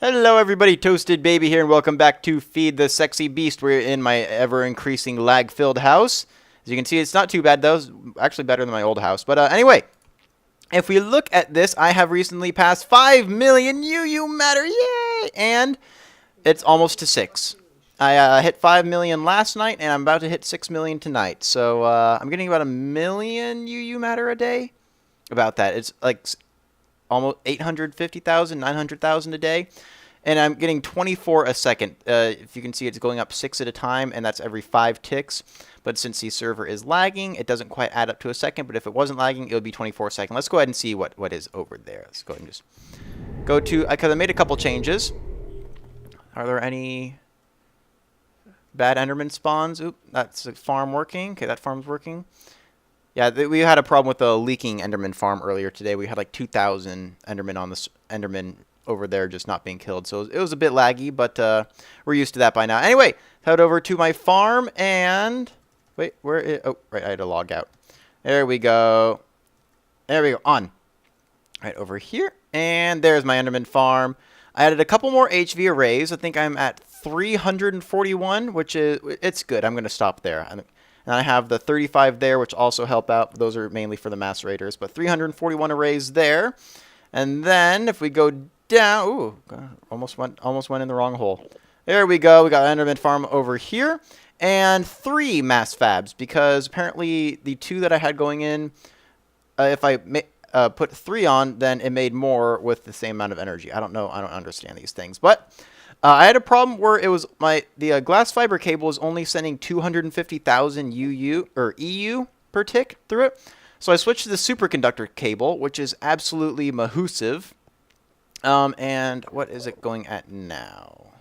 Hello everybody, Toasted Baby here, and welcome back to Feed the Sexy Beast. We're in my ever-increasing lag-filled house. As you can see, it's not too bad though. It's actually better than my old house. But anyway, if we look at this, I have recently passed 5 million UU matter, yay! And it's almost to 6. I hit 5 million last night, and I'm about to hit 6 million tonight. So I'm getting about 1 million UU matter a day. About that. It's like almost 850,000, 900,000 a day. And I'm getting 24 a second. If you can see, it's going up 6 at a time, and that's every 5 ticks. But since the server is lagging, it doesn't quite add up to a second. But if it wasn't lagging, it would be 24 seconds. Let's go ahead and see what is over there. Let's go ahead and just go to, because I made a couple changes. Are there any bad Enderman spawns? Oop, that's a farm working. Okay, that farm's working. Yeah, we had a problem with the leaking Enderman farm earlier today. We had like 2,000 Enderman on this Enderman over there just not being killed. So it was a bit laggy, but we're used to that by now. Anyway, head over to my farm and wait, where is, oh, right, I had to log out. There we go. There we go. On. Right over here. And there's my Enderman farm. I added a couple more HV arrays. I think I'm at 341, which is, it's good. I'm going to stop there. And I have the 35 there, which also help out. Those are mainly for the macerators, but 341 arrays there. And then if we go down, ooh, almost went in the wrong hole. There we go. We got Enderman farm over here, and 3 mass fabs because apparently the 2 that I had going in, if I put 3 on, then it made more with the same amount of energy. I don't know. I don't understand these things, but. I had a problem where it was the glass fiber cable was only sending 250,000 UU or EU per tick through it. So I switched to the superconductor cable, which is absolutely mahoosive. And what is it going at now?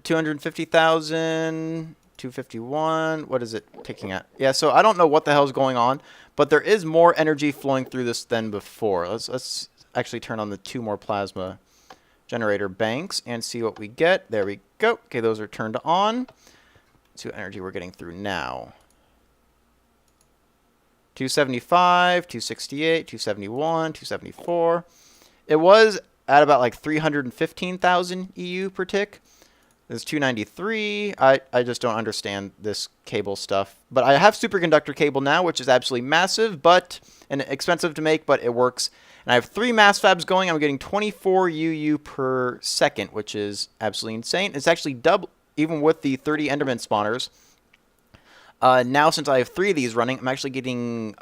250,000, 251. What is it ticking at? Yeah, so I don't know what the hell is going on, but there is more energy flowing through this than before. Let's actually turn on the 2 more plasma generator banks and see what we get. There we go. Okay, those are turned on. Let's see what energy we're getting through now. 275, 268, 271, 274. It was at about like 315,000 EU per tick. There's 293. I just don't understand this cable stuff. But I have superconductor cable now, which is absolutely massive, and expensive to make, but it works. And I have 3 mass fabs going. I'm getting 24 UU per second, which is absolutely insane. It's actually double, even with the 30 Enderman spawners. Now, since I have 3 of these running, I'm actually getting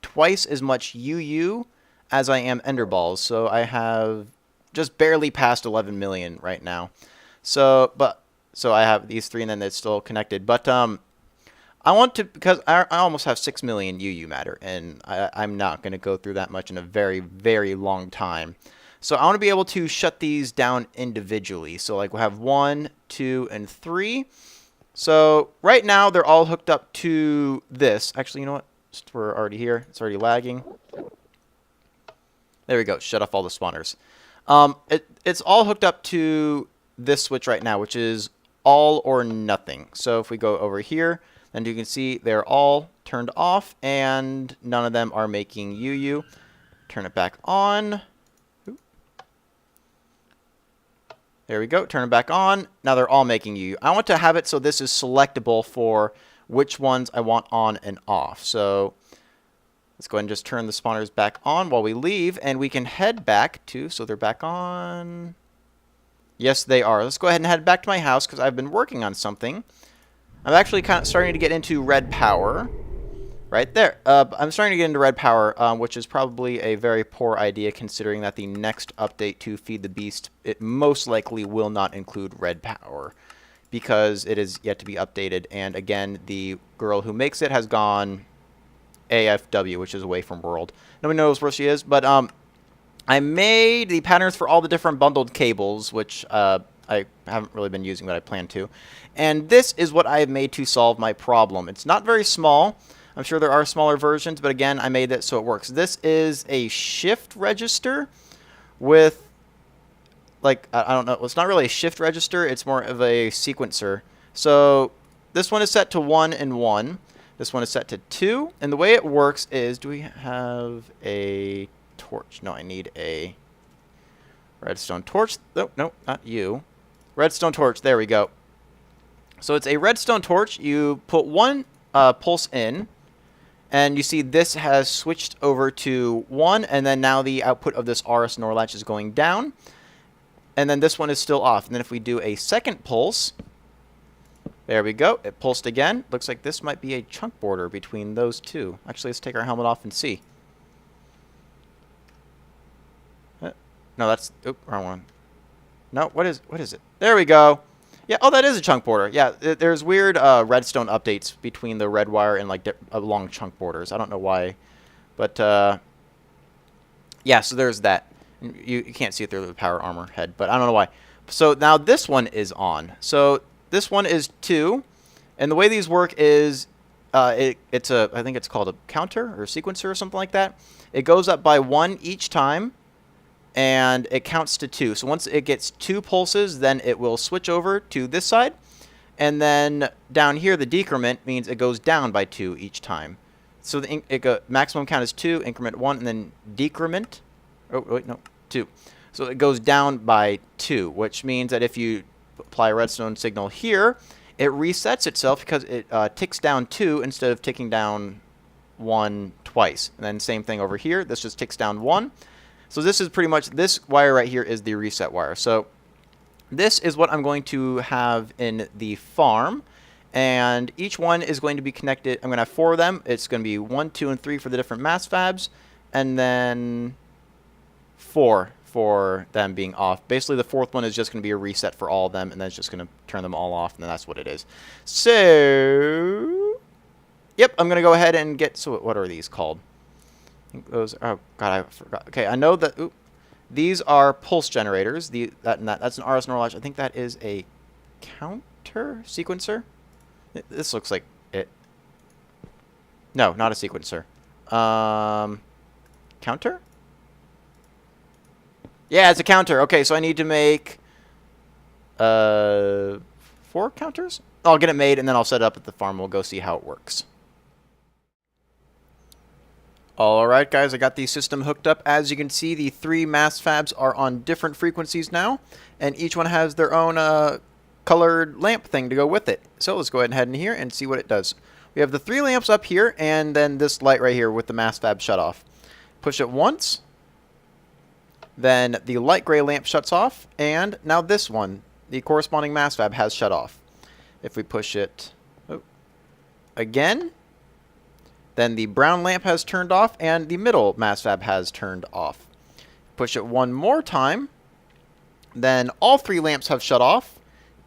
twice as much UU as I am Ender Balls. So I have just barely passed 11 million right now. So I have these 3, and then it's still connected. But I want to, because I almost have 6 million UU matter, and I'm not going to go through that much in a very, very long time. So I want to be able to shut these down individually. So like we'll have 1, 2, and 3. So right now they're all hooked up to this. Actually, you know what? We're already here. It's already lagging. There we go. Shut off all the spawners. It's all hooked up to this switch right now, which is all or nothing. So if we go over here, and you can see they're all turned off, and none of them are making UU. Turn it back on. There we go. Turn it back on. Now they're all making UU. I want to have it so this is selectable for which ones I want on and off. So let's go ahead and just turn the spawners back on while we leave, and we can head back to, so they're back on. Yes, they are. Let's go ahead and head back to my house because I've been working on something. I'm actually kind of starting to get into red power. Right there. I'm starting to get into red power, which is probably a very poor idea considering that the next update to Feed the Beast, it most likely will not include red power because it is yet to be updated. And again, the girl who makes it has gone AFW, which is away from world. Nobody knows where she is, but I made the patterns for all the different bundled cables, which I haven't really been using, but I plan to. And this is what I have made to solve my problem. It's not very small. I'm sure there are smaller versions, but again, I made it so it works. This is a shift register with, like, I don't know. It's not really a shift register. It's more of a sequencer. So this one is set to 1 and 1. This one is set to 2. And the way it works is, do we have a torch? No, I need a Redstone torch. Oh, no, not you. Redstone torch. There we go. So it's a redstone torch. You put one pulse in, and you see this has switched over to 1, and then now the output of this RS NOR latch is going down. And then this one is still off. And then if we do a second pulse, there we go. It pulsed again. Looks like this might be a chunk border between those two. Actually, let's take our helmet off and see. No, that's... Oop, wrong one. No, what is it? There we go. Yeah, oh, that is a chunk border. Yeah, there's weird redstone updates between the red wire and like long chunk borders. I don't know why, but yeah. So there's that. You can't see it through the power armor head, but I don't know why. So now this one is on. So this one is 2, and the way these work is I think it's called a counter or a sequencer or something like that. It goes up by 1 each time, and it counts to 2. So once it gets 2 pulses, then it will switch over to this side. And then down here, the decrement means it goes down by 2 each time. So the maximum count is 2, increment 1, and then decrement. Oh, wait, no, 2. So it goes down by 2, which means that if you apply a redstone signal here, it resets itself because it ticks down 2 instead of ticking down 1 twice. And then same thing over here. This just ticks down 1. So this is pretty much, this wire right here is the reset wire. So this is what I'm going to have in the farm. And each one is going to be connected. I'm going to have 4 of them. It's going to be 1, 2, and 3 for the different mass fabs. And then 4 for them being off. Basically, the 4th one is just going to be a reset for all of them. And then it's just going to turn them all off. And then that's what it is. So, yep, I'm going to go ahead and get, so what are these called? I think those, oh god, I forgot. Okay, I know that, these are pulse generators. That's an RS NOR latch. I think that is a counter sequencer. This looks like it. No, not a sequencer. Counter? Yeah, it's a counter. Okay, so I need to make 4 counters? I'll get it made, and then I'll set it up at the farm. We'll go see how it works. Alright guys, I got the system hooked up. As you can see, the 3 mass fabs are on different frequencies now, and each one has their own colored lamp thing to go with it. So let's go ahead and head in here and see what it does. We have the 3 lamps up here, and then this light right here with the mass fab shut off. Push it once, then the light gray lamp shuts off, and now this one, the corresponding mass fab, has shut off. If we push it again, then the brown lamp has turned off, and the middle mass fab has turned off. Push it one more time, then all 3 lamps have shut off,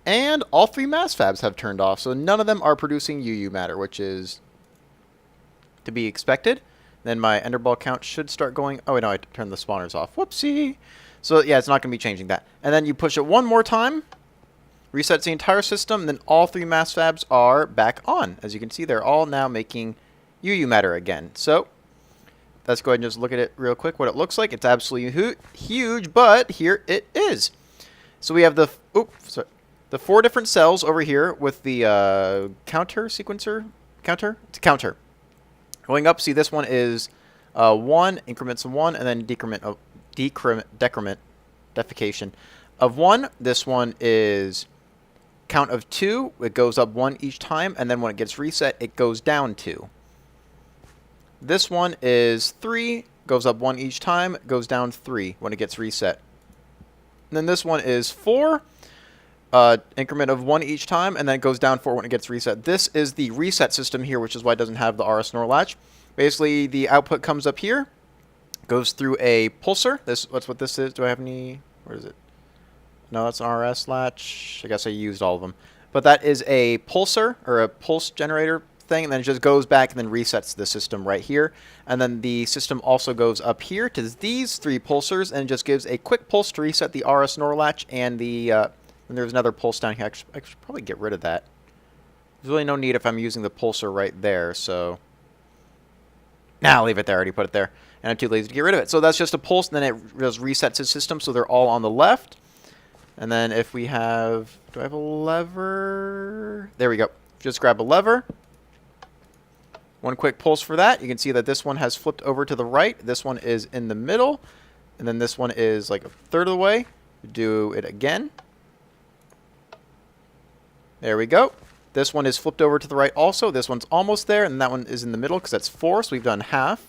and all 3 mass fabs have turned off. So none of them are producing UU matter, which is to be expected. Then my ender ball count should start going. Oh, wait, no, I turned the spawners off. Whoopsie. So yeah, it's not going to be changing that. And then you push it one more time, resets the entire system, and then all 3 mass fabs are back on. As you can see, they're all now making UU matter again. So let's go ahead and just look at it real quick, what it looks like. It's absolutely huge, but here it is. So we have the 4 different cells over here with the counter sequencer. Counter? It's a counter. Going up, see this one is 1, increments of 1, and then decrement, defecation of 1. This one is count of 2. It goes up 1 each time, and then when it gets reset, it goes down 2. This one is 3, goes up 1 each time, goes down 3 when it gets reset. And then this one is 4, increment of 1 each time, and then it goes down 4 when it gets reset. This is the reset system here, which is why it doesn't have the RS NOR latch. Basically, the output comes up here, goes through a pulser. That's what this is. Do I have any? Where is it? No, that's an RS latch. I guess I used all of them. But that is a pulser, or a pulse generator thing, and then it just goes back and then resets the system right here. And then the system also goes up here to these 3 pulsers, and just gives a quick pulse to reset the RS NOR latch, and the and there's another pulse down here. I should probably get rid of that. There's really no need if I'm using the pulser right there, so nah, I'll leave it there. I already put it there, and I'm too lazy to get rid of it. So that's just a pulse, and then it just resets the system, so they're all on the left. And then if we have, do I have a lever? There we go. Just grab a lever. One quick pulse for that. You can see that this one has flipped over to the right. This one is in the middle. And then this one is like a third of the way. Do it again. There we go. This one is flipped over to the right also. This one's almost there, and that one is in the middle because that's 4, so we've done half.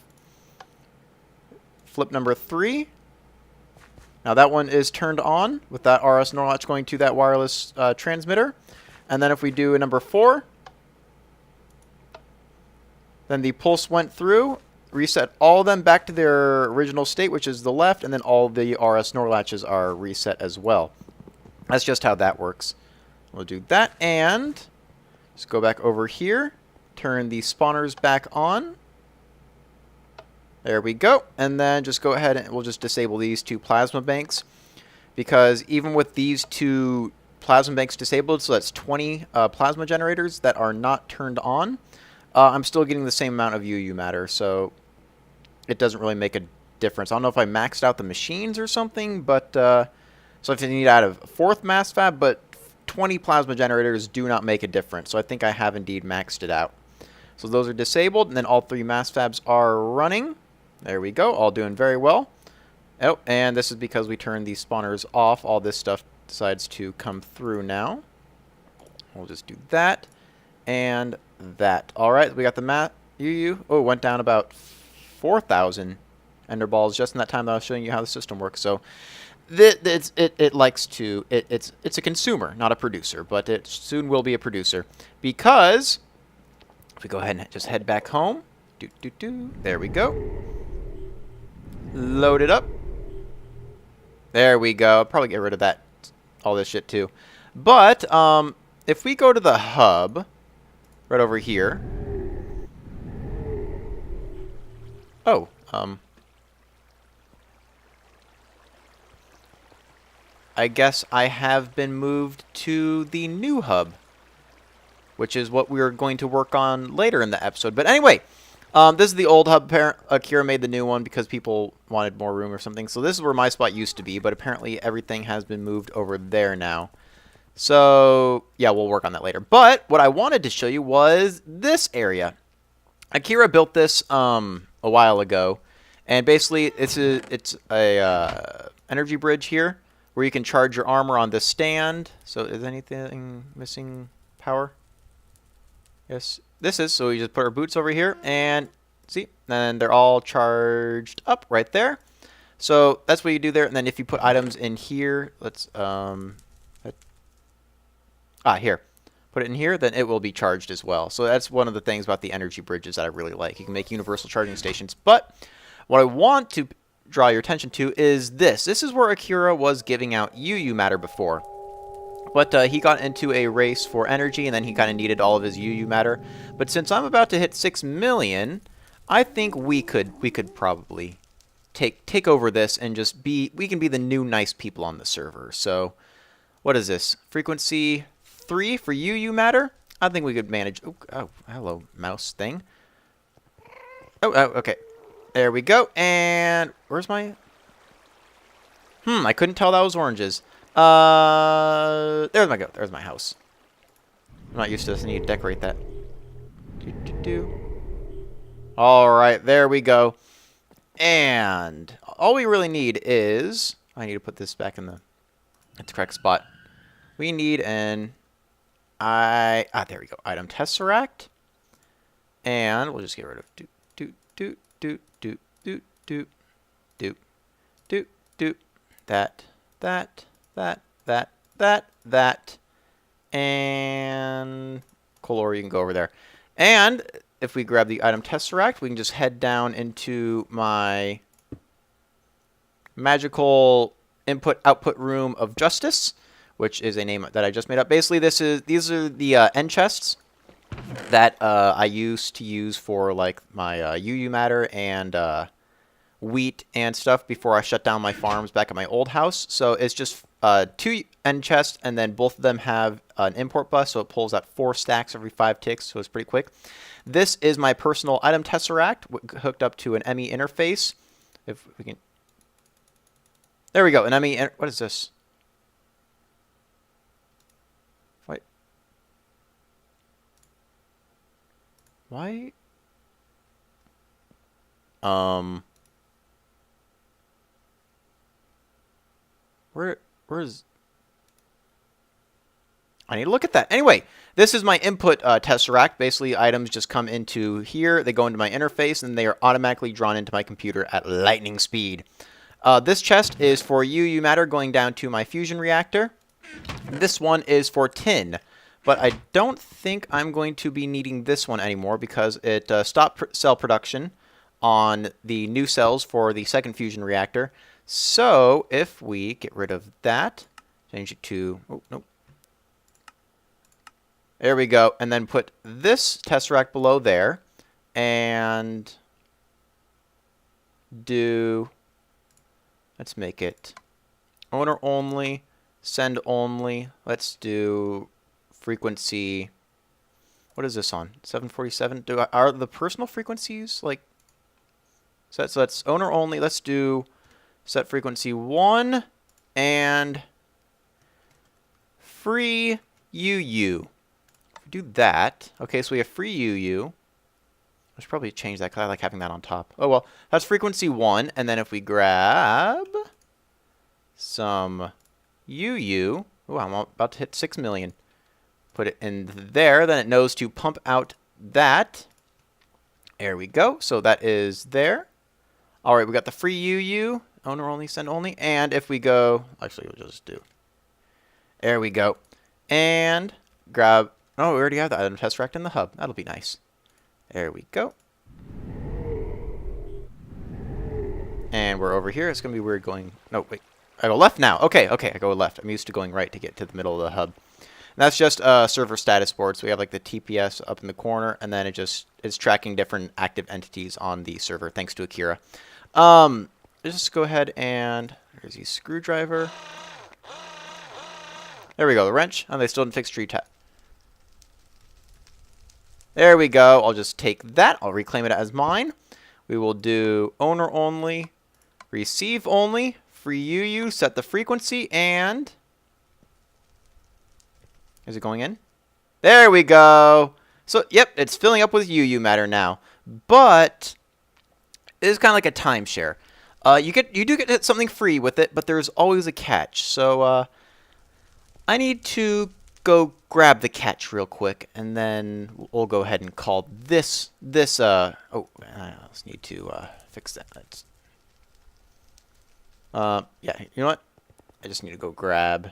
Flip number 3. Now that one is turned on with that RS NOR latch going to that wireless transmitter. And then if we do a number 4, then the pulse went through, reset all of them back to their original state, which is the left, and then all the RS NOR latches are reset as well. That's just how that works. We'll do that, and just go back over here, turn the spawners back on. There we go. And then just go ahead and we'll just disable these 2 plasma banks, because even with these 2 plasma banks disabled, so that's 20 plasma generators that are not turned on, I'm still getting the same amount of UU matter, so it doesn't really make a difference. I don't know if I maxed out the machines or something, but so if you need to add a 4th mass fab, but 20 plasma generators do not make a difference, so I think I have indeed maxed it out. So those are disabled, and then all 3 mass fabs are running. There we go, all doing very well. Oh, and this is because we turned these spawners off. All this stuff decides to come through now. We'll just do that and that. All right, we got the UU. Oh, it went down about 4,000 ender balls just in that time that I was showing you how the system works. So it likes to, it's a consumer, not a producer, but it soon will be a producer, because if we go ahead and just head back home, there we go. Load it up. There we go. I'll probably get rid of that, all this shit too. But if we go to the hub, right over here. Oh, I guess I have been moved to the new hub, which is what we're going to work on later in the episode. But anyway, this is the old hub. Akira made the new one because people wanted more room or something. So this is where my spot used to be, but apparently everything has been moved over there now. So yeah, we'll work on that later. But what I wanted to show you was this area. Akira built this a while ago, and basically it's a energy bridge here where you can charge your armor on this stand. So is anything missing power? Yes, this is. So we just put our boots over here, and see, then they're all charged up right there. So that's what you do there. And then if you put items in here, let's here, put it in here, then it will be charged as well. So that's one of the things about the energy bridges that I really like. You can make universal charging stations. But what I want to draw your attention to is this. This is where Akira was giving out UU matter before. But he got into a race for energy, and then he kind of needed all of his UU matter. But since I'm about to hit 6 million, I think we could probably take over this and just we can be the new nice people on the server. So what is this? Frequency 3 for UU matter? I think we could manage. Oh, hello, mouse thing. Oh, okay. There we go. And where's my... I couldn't tell that was oranges. There's my house. I'm not used to this. I need to decorate that. All right, there we go. And all we really need is... I need to put this back in the correct spot. We need an... there we go. Item Tesseract. And we'll just get rid of that. And Color, you can go over there. And if we grab the item Tesseract, we can just head down into my magical input-output room of justice, which is a name that I just made up. Basically, these are the end chests that I used to use for like my UU matter and wheat and stuff before I shut down my farms back at my old house. So it's just 2 end chests, and then both of them have an import bus, so it pulls out 4 stacks every 5 ticks, so it's pretty quick. This is my personal item Tesseract hooked up to an ME interface. If we can, there we go. An ME. What is this? Wait. Why? Where's... I need to look at that. Anyway, this is my input tesseract. Basically, items just come into here. They go into my interface, and they are automatically drawn into my computer at lightning speed. This chest is for UU matter going down to my fusion reactor. This one is for tin. But I don't think I'm going to be needing this one anymore because it stopped cell production on the new cells for the second fusion reactor. So if we get rid of that, change it to... Oh, nope. There we go. And then put this tesseract below there. And do... Let's make it owner only, send only. Let's do frequency... What is this on? 747? Are the personal frequencies like... So that's owner only. Let's do set frequency 1 and free UU. Do that. Okay, so we have free UU. I should probably change that because I like having that on top. Oh, well, that's frequency 1. And then if we grab some UU. Oh, I'm about to hit 6 million. Put it in there. Then it knows to pump out that. There we go. So that is there. All right, we got the free UU. Owner only, send only. And if we go... Actually, we'll just do... There we go. And grab... Oh, we already have the item tesseract in the hub. That'll be nice. There we go. And we're over here. It's going to be weird going... No, wait. I go left now. Okay, I go left. I'm used to going right to get to the middle of the hub. And that's just a server status board. So we have like the TPS up in the corner. And then it's tracking different active entities on the server, thanks to Akira. Just go ahead and... There's the screwdriver. There we go, the wrench. And they still didn't fix tree tap. There we go. I'll just take that. I'll reclaim it as mine. We will do owner only, receive only, free UU, set the frequency, and... Is it going in? There we go. So, yep, it's filling up with UU matter now. But it is kind of like a timeshare. You do get something free with it, but there's always a catch. So, I need to go grab the catch real quick, and then we'll go ahead and call this, oh, I just need to fix that. Yeah, you know what? I just need to go grab,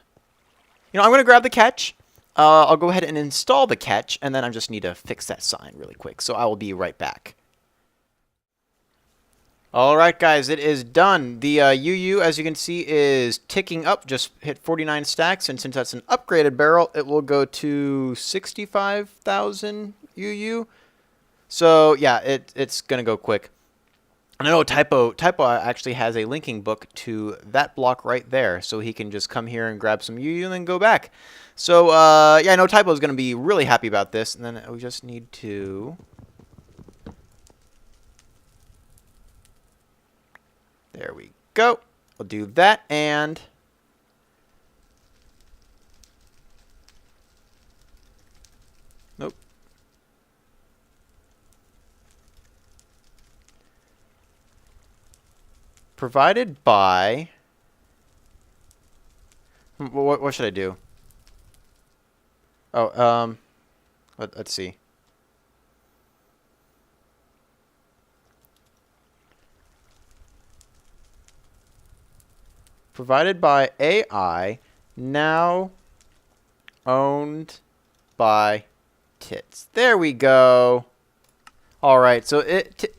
I'm going to grab the catch. I'll go ahead and install the catch, and then I just need to fix that sign really quick, so I will be right back. Alright guys, it is done. The UU, as you can see, is ticking up. Just hit 49 stacks, and since that's an upgraded barrel, it will go to 65,000 UU. So, yeah, it's going to go quick. And I know Typo actually has a linking book to that block right there, so he can just come here and grab some UU and then go back. So, yeah, I know Typo is going to be really happy about this, and then we just need to... There we go. We'll do that, and... Nope. Provided by... What should I do? Oh, let's see. Provided by AI, now owned by Tits. There we go. All right, so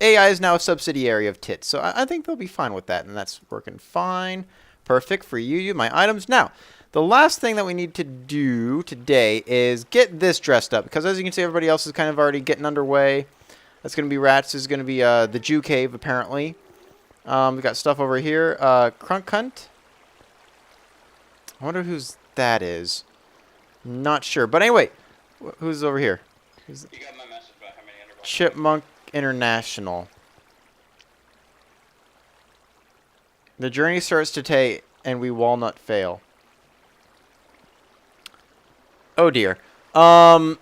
AI is now a subsidiary of Tits, so I think they'll be fine with that, and that's working fine. Perfect for you, my items. Now, the last thing that we need to do today is get this dressed up, because as you can see, everybody else is kind of already getting underway. That's going to be Rats. This is going to be the Jew Cave, apparently. We've got stuff over here. Crunk Hunt. I wonder whose that is. Not sure. But anyway, who's over here? You got my message about how many underground Chipmunk International. The journey starts today, and we walnut fail. Oh dear. The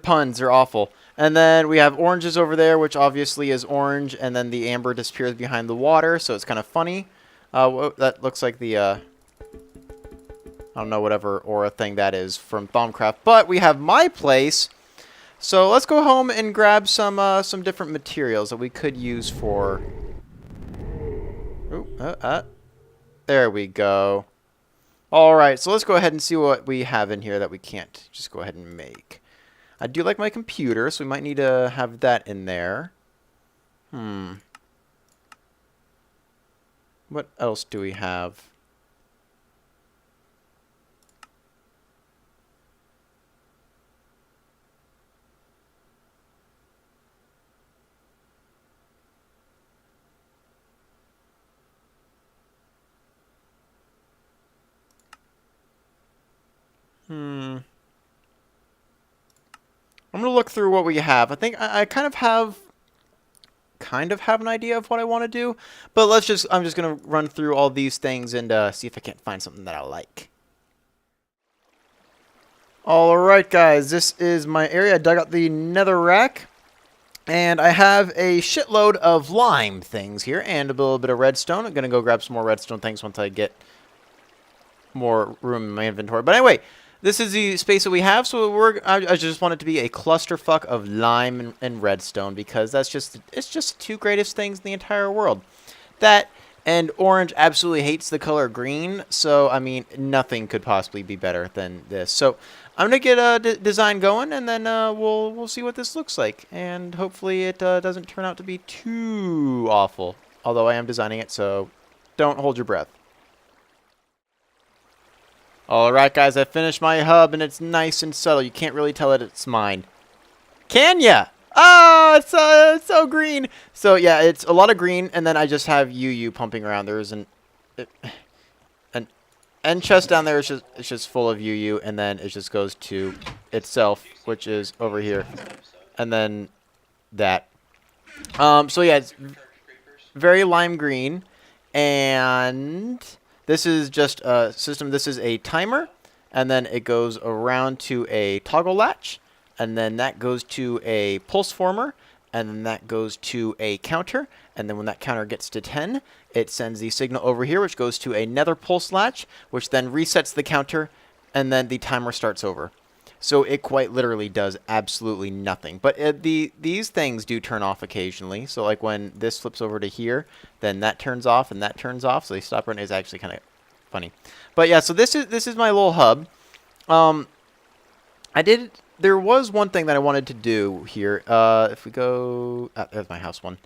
puns are awful. And then we have oranges over there, which obviously is orange, and then the amber disappears behind the water, so it's kind of funny. That looks like the I don't know whatever aura thing that is from Thaumcraft. But we have my place. So let's go home and grab some different materials that we could use for... Ooh, there we go. Alright, so let's go ahead and see what we have in here that we can't just go ahead and make. I do like my computer, so we might need to have that in there. What else do we have? I'm going to look through what we have. I think I kind of have an idea of what I want to do, but I'm just going to run through all these things and see if I can't find something that I like. Alright guys, this is my area. I dug out the nether rack, and I have a shitload of lime things here and a little bit of redstone. I'm going to go grab some more redstone things once I get more room in my inventory. But anyway, this is the space that we have, so I just want it to be a clusterfuck of lime and redstone, because it's just two greatest things in the entire world. That and orange absolutely hates the color green, so I mean nothing could possibly be better than this. So I'm gonna get a design going, and then we'll see what this looks like, and hopefully it doesn't turn out to be too awful. Although I am designing it, so don't hold your breath. Alright guys, I finished my hub, and it's nice and subtle. You can't really tell that it's mine. Can ya? Oh, it's so green. So yeah, it's a lot of green, and then I just have UU pumping around. There's an end chest down there. It's just full of UU, and then it just goes to itself, which is over here, and then that. So yeah, it's very lime green, and this is just a system. This is a timer, and then it goes around to a toggle latch, and then that goes to a pulse former, and then that goes to a counter, and then when that counter gets to 10, it sends the signal over here, which goes to a nether pulse latch, which then resets the counter, and then the timer starts over. So it quite literally does absolutely nothing. But these things do turn off occasionally. So like when this flips over to here, then that turns off and that turns off. So they stop running. It's actually kind of funny. But yeah, so this is my little hub. There was one thing that I wanted to do here. If we go, there's my house one.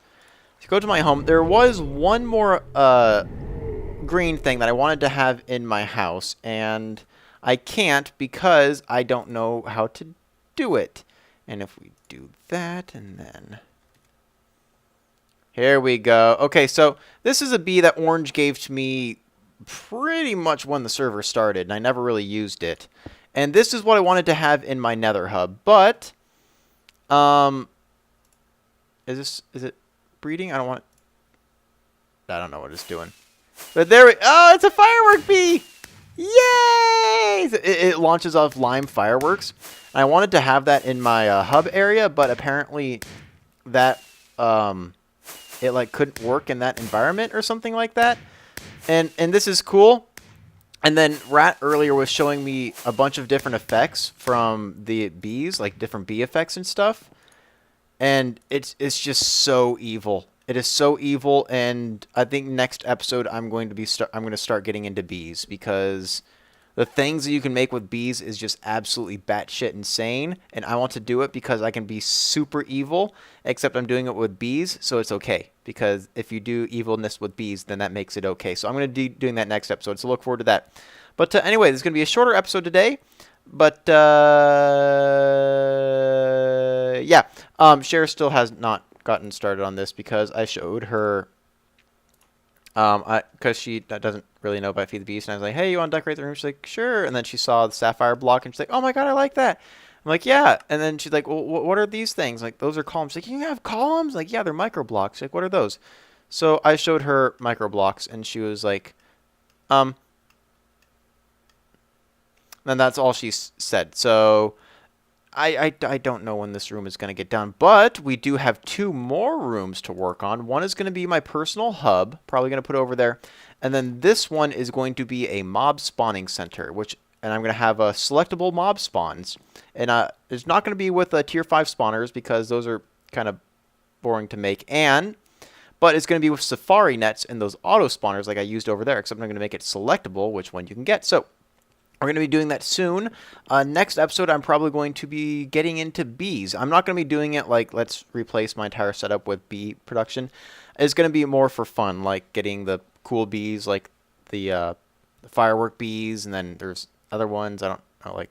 If you go to my home, there was one more green thing that I wanted to have in my house, and I can't because I don't know how to do it. And if we do that, and then here we go. Okay, so this is a bee that Orange gave to me pretty much when the server started, and I never really used it. And this is what I wanted to have in my nether hub, but is it breeding? I don't know what it's doing. But oh, it's a firework bee! Yay! It launches off lime fireworks. And I wanted to have that in my hub area, but apparently that it like couldn't work in that environment or something like that. And this is cool. And then Rat earlier was showing me a bunch of different effects from the bees, like different bee effects and stuff. And it's just so evil. It is so evil, and I think next episode I'm going to start getting into bees, because the things that you can make with bees is just absolutely batshit insane, and I want to do it because I can be super evil, except I'm doing it with bees, so it's okay, because if you do evilness with bees, then that makes it okay. So I'm going to be doing that next episode, so look forward to that. But anyway, this is going to be a shorter episode today, but yeah, Cher still has not gotten started on this because I showed her, because she doesn't really know about Feed the Beast, and I was like, hey, you want to decorate the room? She's like, sure. And then she saw the sapphire block, and she's like, oh my god, I like that. I'm like, yeah. And then she's like, well, what are these things? Like, those are columns. She's like, you have columns? Like, yeah, they're micro blocks. She's like, what are those? So I showed her micro blocks, and she was like, and that's all she said. So I don't know when this room is going to get done, but we do have 2 more rooms to work on. One is going to be my personal hub, probably going to put over there. And then this one is going to be a mob spawning center, and I'm going to have selectable mob spawns. And it's not going to be with tier 5 spawners because those are kind of boring to make. But it's going to be with safari nets and those auto spawners like I used over there, except I'm going to make it selectable which one you can get. So we're going to be doing that soon. Next episode, I'm probably going to be getting into bees. I'm not going to be doing it like, let's replace my entire setup with bee production. It's going to be more for fun, like getting the cool bees, like the firework bees, and then there's other ones, I don't know, like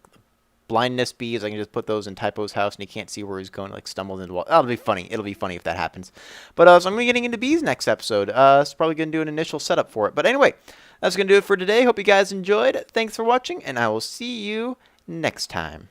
blindness bees. I can just put those in Typo's house, and he can't see where he's going, like stumbles into the wall. That'll be funny. It'll be funny if that happens. But so I'm going to be getting into bees next episode. It's probably going to do an initial setup for it. But anyway, that's going to do it for today. Hope you guys enjoyed. Thanks for watching, and I will see you next time.